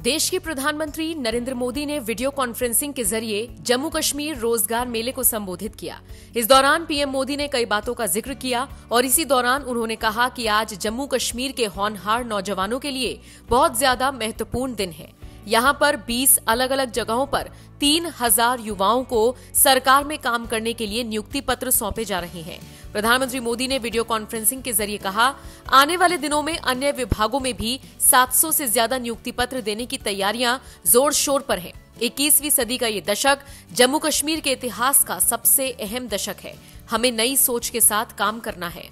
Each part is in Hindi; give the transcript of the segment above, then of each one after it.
देश के प्रधानमंत्री नरेंद्र मोदी ने वीडियो कॉन्फ्रेंसिंग के जरिए जम्मू कश्मीर रोजगार मेले को संबोधित किया। इस दौरान पीएम मोदी ने कई बातों का जिक्र किया और इसी दौरान उन्होंने कहा कि आज जम्मू कश्मीर के होनहार नौजवानों के लिए बहुत ज्यादा महत्वपूर्ण दिन है। यहाँ पर 20 अलग अलग जगहों पर 3000 युवाओं को सरकार में काम करने के लिए नियुक्ति पत्र सौंपे जा रहे हैं। प्रधानमंत्री मोदी ने वीडियो कॉन्फ्रेंसिंग के जरिए कहा, आने वाले दिनों में अन्य विभागों में भी 700 से ज्यादा नियुक्ति पत्र देने की तैयारियां जोर शोर पर हैं। 21वीं सदी का ये दशक जम्मू कश्मीर के इतिहास का सबसे अहम दशक है। हमें नई सोच के साथ काम करना है।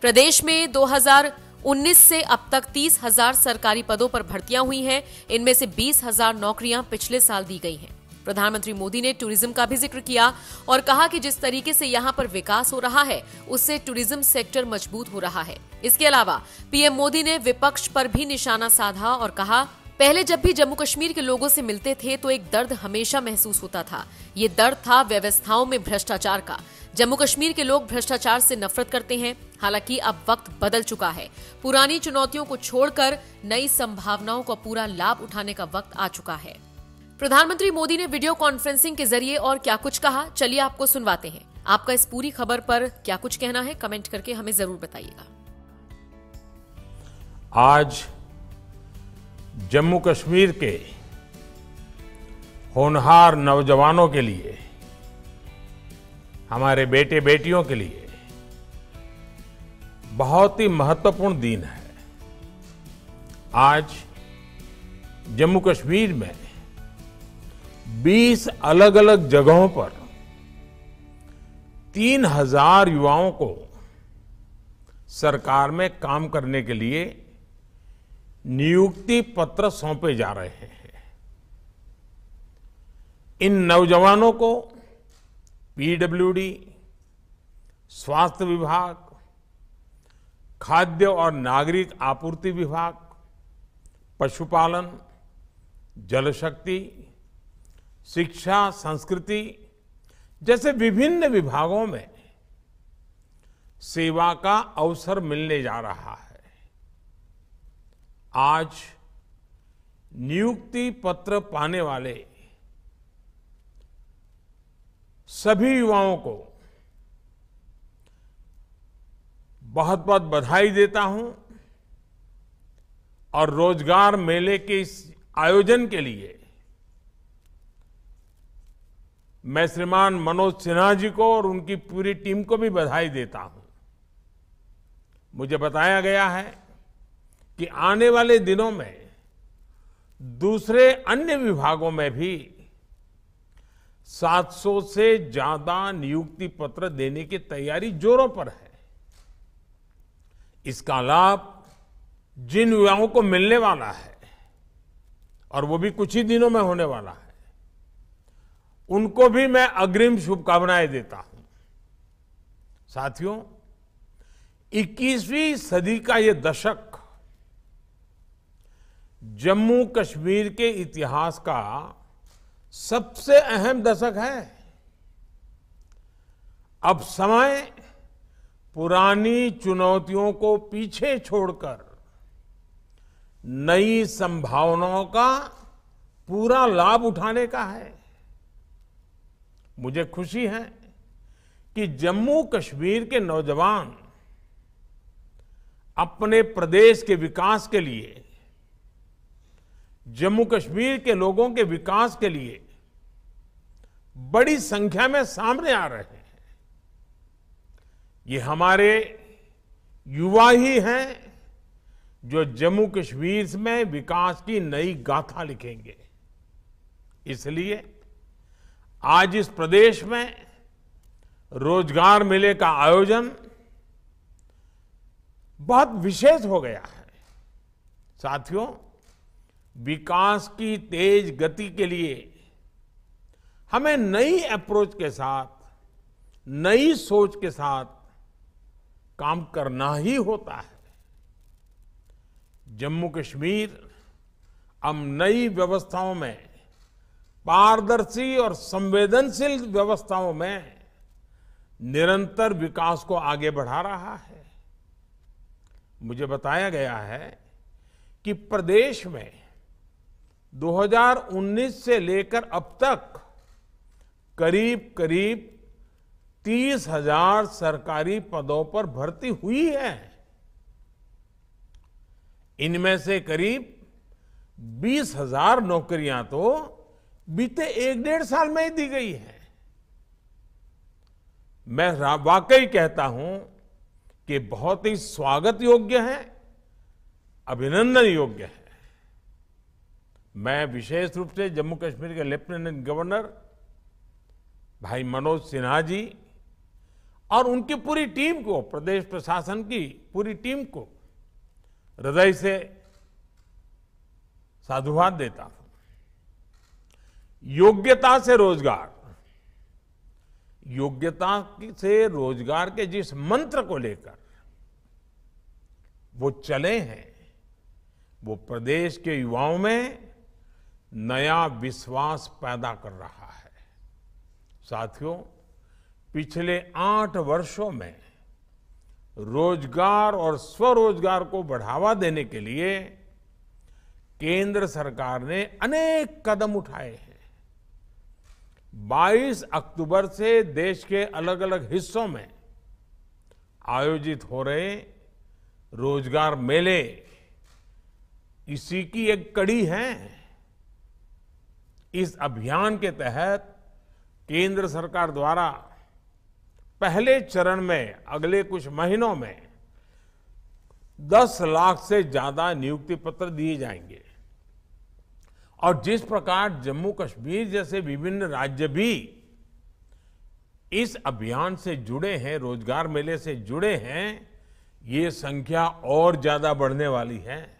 प्रदेश में 2019 से अब तक 30,000 सरकारी पदों पर भर्तियां हुई हैं। इनमें से 20,000 नौकरियां पिछले साल दी गई हैं। प्रधानमंत्री मोदी ने टूरिज्म का भी जिक्र किया और कहा कि जिस तरीके से यहां पर विकास हो रहा है उससे टूरिज्म सेक्टर मजबूत हो रहा है। इसके अलावा पीएम मोदी ने विपक्ष पर भी निशाना साधा और कहा, पहले जब भी जम्मू कश्मीर के लोगों से मिलते थे तो एक दर्द हमेशा महसूस होता था। ये दर्द था व्यवस्थाओं में भ्रष्टाचार का। जम्मू कश्मीर के लोग भ्रष्टाचार से नफरत करते हैं। हालांकि अब वक्त बदल चुका है। पुरानी चुनौतियों को छोड़कर नई संभावनाओं का पूरा लाभ उठाने का वक्त आ चुका है। प्रधानमंत्री मोदी ने वीडियो कॉन्फ्रेंसिंग के जरिए और क्या कुछ कहा, चलिए आपको सुनवाते हैं। आपका इस पूरी खबर पर क्या कुछ कहना है, कमेंट करके हमें जरूर बताइएगा। आज जम्मू कश्मीर के होनहार नौजवानों के लिए, हमारे बेटे बेटियों के लिए बहुत ही महत्वपूर्ण दिन है। आज जम्मू कश्मीर में 20 अलग अलग जगहों पर 3000 युवाओं को सरकार में काम करने के लिए नियुक्ति पत्र सौंपे जा रहे हैं। इन नौजवानों को पीडब्ल्यूडी, स्वास्थ्य विभाग, खाद्य और नागरिक आपूर्ति विभाग, पशुपालन, जल शक्ति, शिक्षा, संस्कृति जैसे विभिन्न विभागों में सेवा का अवसर मिलने जा रहा है। आज नियुक्ति पत्र पाने वाले सभी युवाओं को बहुत बहुत बधाई देता हूं और रोजगार मेले के इस आयोजन के लिए मैं श्रीमान मनोज सिन्हा जी को और उनकी पूरी टीम को भी बधाई देता हूं। मुझे बताया गया है कि आने वाले दिनों में दूसरे अन्य विभागों में भी 700 से ज्यादा नियुक्ति पत्र देने की तैयारी जोरों पर है। इसका लाभ जिन युवाओं को मिलने वाला है और वो भी कुछ ही दिनों में होने वाला है, उनको भी मैं अग्रिम शुभकामनाएं देता हूं। साथियों, 21वीं सदी का ये दशक जम्मू कश्मीर के इतिहास का सबसे अहम दशक है। अब समय पुरानी चुनौतियों को पीछे छोड़कर नई संभावनाओं का पूरा लाभ उठाने का है। मुझे खुशी है कि जम्मू कश्मीर के नौजवान अपने प्रदेश के विकास के लिए, जम्मू कश्मीर के लोगों के विकास के लिए बड़ी संख्या में सामने आ रहे हैं। ये हमारे युवा ही हैं जो जम्मू कश्मीर में विकास की नई गाथा लिखेंगे। इसलिए आज इस प्रदेश में रोजगार मेले का आयोजन बहुत विशेष हो गया है। साथियों, विकास की तेज गति के लिए हमें नई अप्रोच के साथ, नई सोच के साथ काम करना ही होता है। जम्मू कश्मीर अब नई व्यवस्थाओं में, पारदर्शी और संवेदनशील व्यवस्थाओं में निरंतर विकास को आगे बढ़ा रहा है। मुझे बताया गया है कि प्रदेश में 2019 से लेकर अब तक करीब करीब 30,000 सरकारी पदों पर भर्ती हुई है। इनमें से करीब 20,000 नौकरियां तो बीते 1-1.5 साल में ही दी गई है। मैं वाकई कहता हूं कि बहुत ही स्वागत योग्य है, अभिनंदन योग्य है। मैं विशेष रूप से जम्मू कश्मीर के लेफ्टिनेंट गवर्नर भाई मनोज सिन्हा जी और उनकी पूरी टीम को, प्रदेश प्रशासन की पूरी टीम को हृदय से साधुवाद देता हूं। योग्यता से रोजगार, योग्यता से रोजगार के जिस मंत्र को लेकर वो चले हैं, वो प्रदेश के युवाओं में नया विश्वास पैदा कर रहा है। साथियों, पिछले 8 वर्षों में रोजगार और स्वरोजगार को बढ़ावा देने के लिए केंद्र सरकार ने अनेक कदम उठाए हैं। 22 अक्टूबर से देश के अलग अलग हिस्सों में आयोजित हो रहे रोजगार मेले इसी की एक कड़ी है। इस अभियान के तहत केंद्र सरकार द्वारा पहले चरण में अगले कुछ महीनों में 10 लाख से ज्यादा नियुक्ति पत्र दिए जाएंगे। और जिस प्रकार जम्मू कश्मीर जैसे विभिन्न राज्य भी इस अभियान से जुड़े हैं, रोजगार मेले से जुड़े हैं, ये संख्या और ज्यादा बढ़ने वाली है।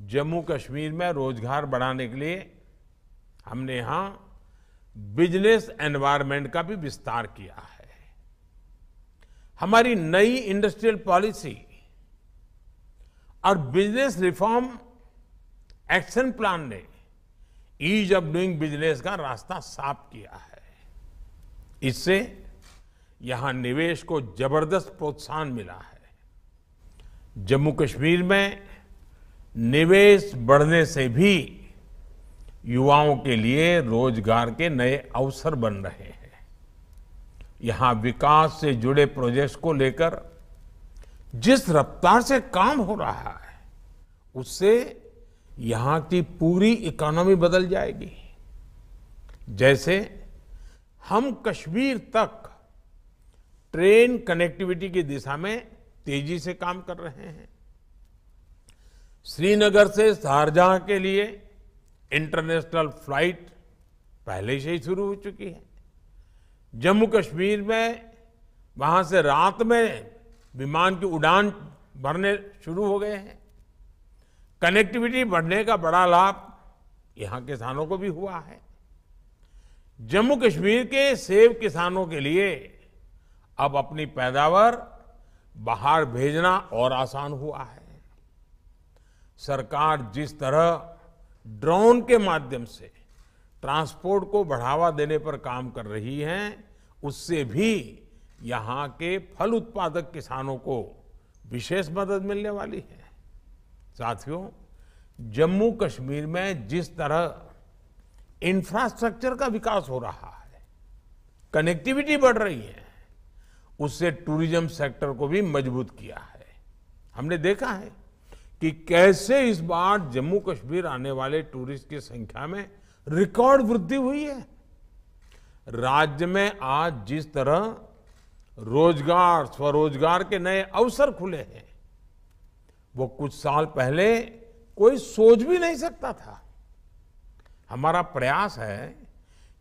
जम्मू कश्मीर में रोजगार बढ़ाने के लिए हमने यहां बिजनेस एनवायरनमेंट का भी विस्तार किया है। हमारी नई इंडस्ट्रियल पॉलिसी और बिजनेस रिफॉर्म एक्शन प्लान ने ईज ऑफ डूइंग बिजनेस का रास्ता साफ किया है। इससे यहां निवेश को जबरदस्त प्रोत्साहन मिला है। जम्मू कश्मीर में निवेश बढ़ने से भी युवाओं के लिए रोजगार के नए अवसर बन रहे हैं। यहां विकास से जुड़े प्रोजेक्ट्स को लेकर जिस रफ्तार से काम हो रहा है, उससे यहां की पूरी इकोनॉमी बदल जाएगी। जैसे हम कश्मीर तक ट्रेन कनेक्टिविटी की दिशा में तेजी से काम कर रहे हैं। श्रीनगर से शारजाह के लिए इंटरनेशनल फ्लाइट पहले से ही शुरू हो चुकी है। जम्मू कश्मीर में वहां से रात में विमान की उड़ान भरने शुरू हो गए हैं। कनेक्टिविटी बढ़ने का बड़ा लाभ यहां किसानों को भी हुआ है। जम्मू कश्मीर के सेब किसानों के लिए अब अपनी पैदावार बाहर भेजना और आसान हुआ है। सरकार जिस तरह ड्रोन के माध्यम से ट्रांसपोर्ट को बढ़ावा देने पर काम कर रही है, उससे भी यहां के फल उत्पादक किसानों को विशेष मदद मिलने वाली है। साथियों, जम्मू कश्मीर में जिस तरह इंफ्रास्ट्रक्चर का विकास हो रहा है, कनेक्टिविटी बढ़ रही है, उससे टूरिज्म सेक्टर को भी मजबूत किया है। हमने देखा है कि कैसे इस बार जम्मू कश्मीर आने वाले टूरिस्ट की संख्या में रिकॉर्ड वृद्धि हुई है। राज्य में आज जिस तरह रोजगार, स्वरोजगार के नए अवसर खुले हैं, वो कुछ साल पहले कोई सोच भी नहीं सकता था। हमारा प्रयास है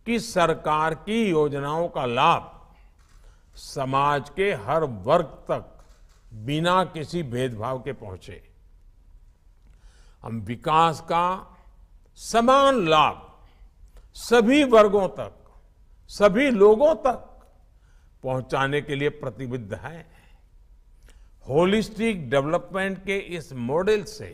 कि सरकार की योजनाओं का लाभ समाज के हर वर्ग तक बिना किसी भेदभाव के पहुंचे। हम विकास का समान लाभ सभी वर्गों तक, सभी लोगों तक पहुंचाने के लिए प्रतिबद्ध है। होलिस्टिक डेवलपमेंट के इस मॉडल से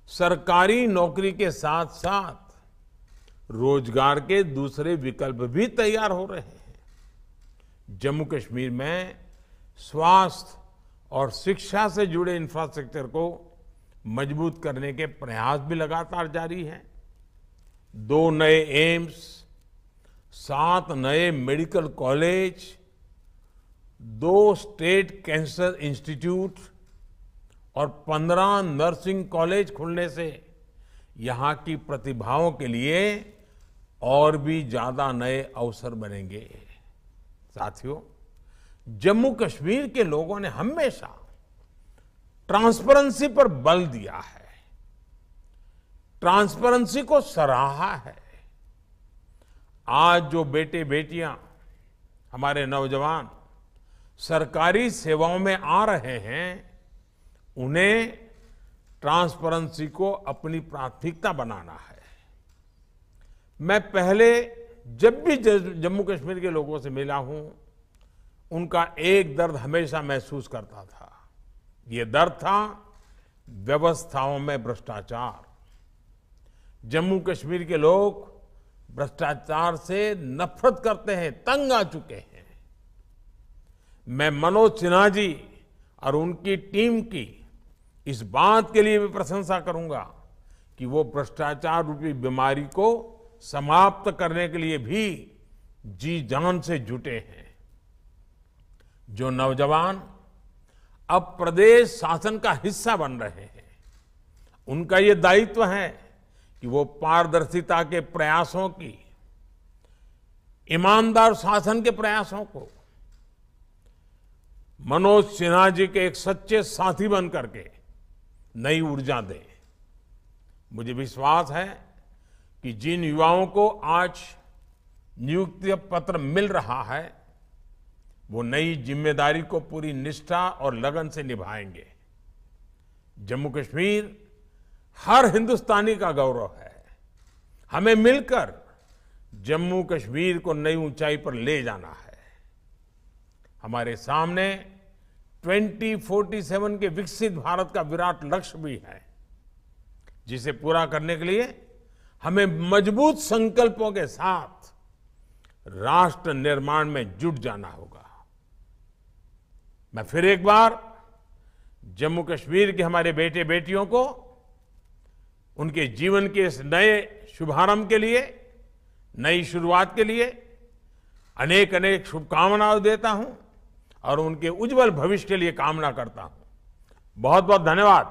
सरकारी नौकरी के साथ साथ रोजगार के दूसरे विकल्प भी तैयार हो रहे हैं। जम्मू कश्मीर में स्वास्थ्य और शिक्षा से जुड़े इंफ्रास्ट्रक्चर को मजबूत करने के प्रयास भी लगातार जारी हैं। 2 नए एम्स, 7 नए medical college, 2 state cancer institute और 15 नर्सिंग कॉलेज खुलने से यहां की प्रतिभाओं के लिए और भी ज्यादा नए अवसर बनेंगे। साथियों, जम्मू कश्मीर के लोगों ने हमेशा ट्रांसपेरेंसी पर बल दिया है, ट्रांसपेरेंसी को सराहा है। आज जो बेटे बेटियां, हमारे नौजवान सरकारी सेवाओं में आ रहे हैं, उन्हें ट्रांसपेरेंसी को अपनी प्राथमिकता बनाना है। मैं पहले जब भी जम्मू कश्मीर के लोगों से मिला हूं, उनका एक दर्द हमेशा महसूस करता था। ये दर्द था व्यवस्थाओं में भ्रष्टाचार। जम्मू कश्मीर के लोग भ्रष्टाचार से नफरत करते हैं, तंग आ चुके हैं। मैं मनोज सिन्हा जी और उनकी टीम की इस बात के लिए भी प्रशंसा करूंगा कि वो भ्रष्टाचार रूपी बीमारी को समाप्त करने के लिए भी जी जान से जुटे हैं। जो नौजवान अब प्रदेश शासन का हिस्सा बन रहे हैं, उनका ये दायित्व है कि वो पारदर्शिता के प्रयासों की, ईमानदार शासन के प्रयासों को मनोज सिन्हा जी के एक सच्चे साथी बन करके नई ऊर्जा दें। मुझे विश्वास है कि जिन युवाओं को आज नियुक्ति पत्र मिल रहा है, वो नई जिम्मेदारी को पूरी निष्ठा और लगन से निभाएंगे। जम्मू कश्मीर हर हिंदुस्तानी का गौरव है। हमें मिलकर जम्मू कश्मीर को नई ऊंचाई पर ले जाना है। हमारे सामने 2047 के विकसित भारत का विराट लक्ष्य भी है, जिसे पूरा करने के लिए हमें मजबूत संकल्पों के साथ राष्ट्र निर्माण में जुट जाना होगा। मैं फिर एक बार जम्मू कश्मीर के हमारे बेटे बेटियों को उनके जीवन के इस नए शुभारंभ के लिए, नई शुरुआत के लिए अनेक अनेक शुभकामनाएं देता हूं और उनके उज्जवल भविष्य के लिए कामना करता हूं। बहुत बहुत धन्यवाद।